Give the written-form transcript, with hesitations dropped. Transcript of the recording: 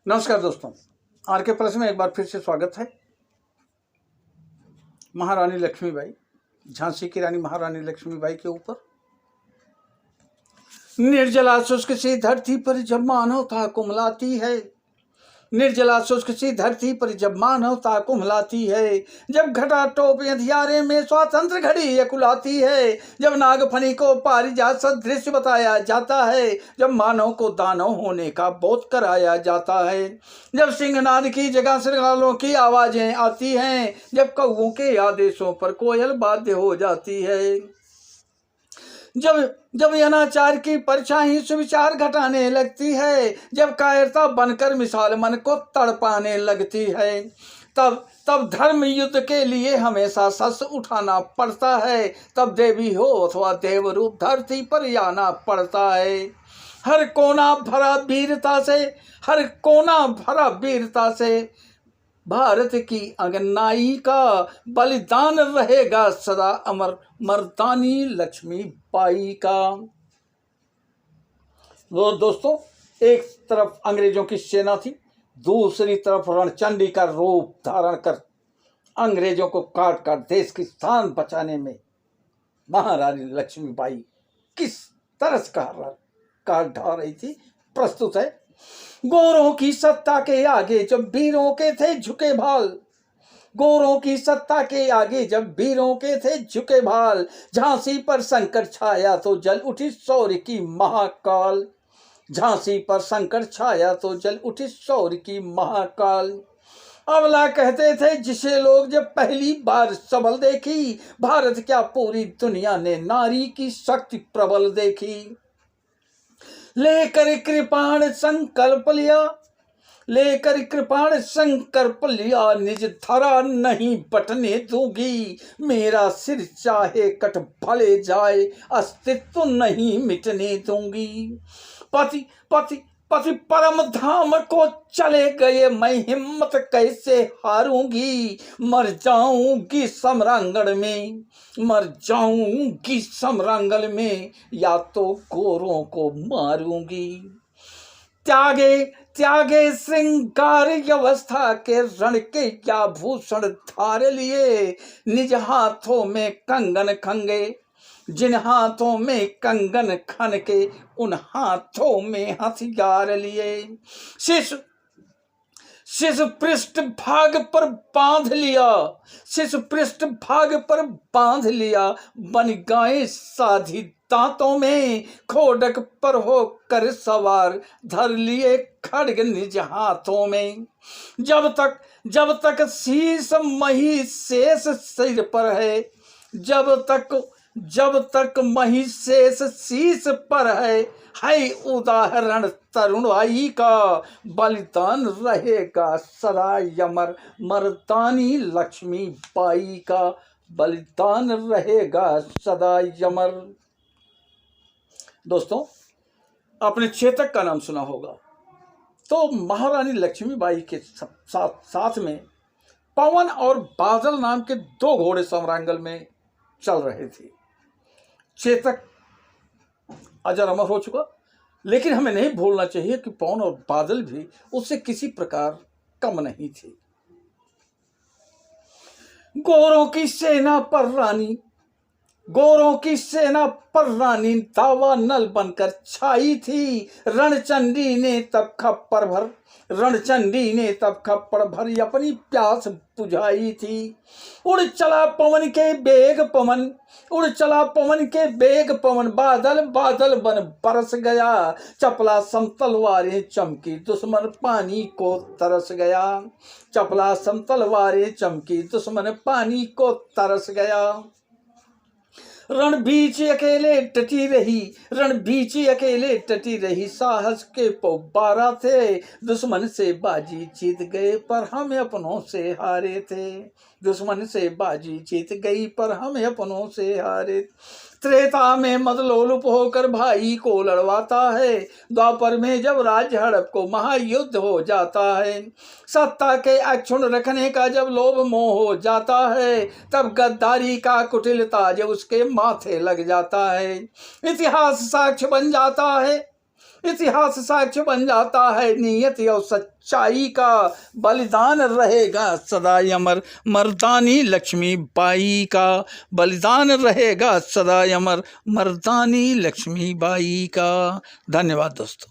नमस्कार दोस्तों, आर के प्लस में एक बार फिर से स्वागत है। महारानी लक्ष्मीबाई, झांसी की रानी महारानी लक्ष्मीबाई के ऊपर निर्जला शुष्क सी धरती पर जब मानवता कुमलाती है, निर्जला शुष्क सी धरती पर जब मानवता कुमलाती है, जब घटा टोप अंधियारे में स्वातंत्र घड़ी अकुलाती है, जब नागफनी को पारिजात सदृश बताया जाता है, जब मानव को दानव होने का बोध कराया जाता है, जब सिंहनाद की जगह श्रृंगालों की आवाजें आती हैं, जब कौओं के आदेशों पर कोयल बाध्य हो जाती है, जब जब अनाचार की परछाई सुविचार घटाने लगती है, जब कायरता बनकर मिसाल मन को तड़पाने लगती है, तब तब धर्म युद्ध के लिए हमेशा शस्त्र उठाना पड़ता है। तब देवी हो अथवा देव रूप धरती पर आना पड़ता है। हर कोना भरा वीरता से, हर कोना भरा वीरता से भारत की अंगनाई का बलिदान रहेगा सदा अमर मर्दानी लक्ष्मीबाई का। वो दोस्तों, एक तरफ अंग्रेजों की सेना थी, दूसरी तरफ रणचंडी का रूप धारण कर अंग्रेजों को काट काट देश की शान बचाने में महारानी लक्ष्मीबाई किस तरह से काट ढा रही थी, प्रस्तुत है। गोरों की सत्ता के आगे जब वीरों के थे झुके भाल, गोरों की सत्ता के आगे जब वीरों के थे झुके भाल, झांसी पर संकट छाया तो जल उठी शौर्य की महाकाल, झांसी पर संकट छाया तो जल उठी शौर्य की महाकाल। अबला कहते थे जिसे लोग जब पहली बार सबल देखी, भारत क्या पूरी दुनिया ने नारी की शक्ति प्रबल देखी। लेकर कृपाण संकल्प लिया, लेकर कृपाण संकल्प लिया, निज धरा नहीं बटने दूंगी, मेरा सिर चाहे कट भले जाए अस्तित्व नहीं मिटने दूंगी। पति पति पति परम धाम को चले गए, मैं हिम्मत कैसे हारूंगी, मर जाऊंगी समरांगण में, मर जाऊंगी समरांगण में, या तो गोरों को मारूंगी। त्यागे त्यागे श्रृंगार व्यवस्था के रण के क्या भूषण धार लिए, निज हाथों में कंगन खंगे, जिन हाथों में कंगन खन के उन हाथों में हथियार लिए। शिशु पृष्ठ भाग पर बांध लिया, शिशु पृष्ठ भाग पर बांध लिया, बन गए साधी दांतों में, खोडक पर होकर सवार धर लिए खड्ग निज हाथों में। जब तक शीश मही शेष सिर पर है, जब तक मही शेष शीश पर है उदाहरण तरुणाई का, बलिदान रहेगा सदा अमर मर्दानी लक्ष्मीबाई का, बलिदान रहेगा सदा अमर। दोस्तों, आपने चेतक का नाम सुना होगा, तो महारानी लक्ष्मीबाई के साथ में पवन और बादल नाम के दो घोड़े समरांगल में चल रहे थे। चेतक अजर अमर हो चुका, लेकिन हमें नहीं भूलना चाहिए कि पवन और बादल भी उससे किसी प्रकार कम नहीं थे। गोरों की सेना पर रानी, गोरों की सेना पर रानी दावा नल बनकर छाई थी, रणचंडी ने तब खप्पर भर, रणचंडी ने तब खप्पर भर अपनी प्यास बुझाई थी। उड़ चला पवन के बेग पवन, उड़ चला पवन के बेग पवन, बादल बादल बन बरस गया, चपला समतलवारें चमकी दुश्मन पानी को तरस गया, चपला समतलवारें चमकी दुश्मन पानी को तरस गया। रण बीच अकेले टटी रही, रण बीच अकेले टटी रही, साहस के पौबारा थे, दुश्मन से बाजी जीत गए पर हम अपनों से हारे थे, दुश्मन से बाजी जीत गई पर हम अपनों से हारे। त्रेता में मदलोलुप होकर भाई को लड़वाता है, द्वापर में जब राज्य हड़प को महायुद्ध हो जाता है, सत्ता के अक्षुण रखने का जब लोभ मोह हो जाता है, तब गद्दारी का कुटिलता जब उसके माथे लग जाता है, इतिहास साक्ष्य बन जाता है, इतिहास साक्ष्य बन जाता है नियति और सच्चाई का। बलिदान रहेगा सदा अमर मर्दानी लक्ष्मीबाई का। बलिदान रहेगा सदा अमर मर्दानी लक्ष्मीबाई का। धन्यवाद दोस्तों।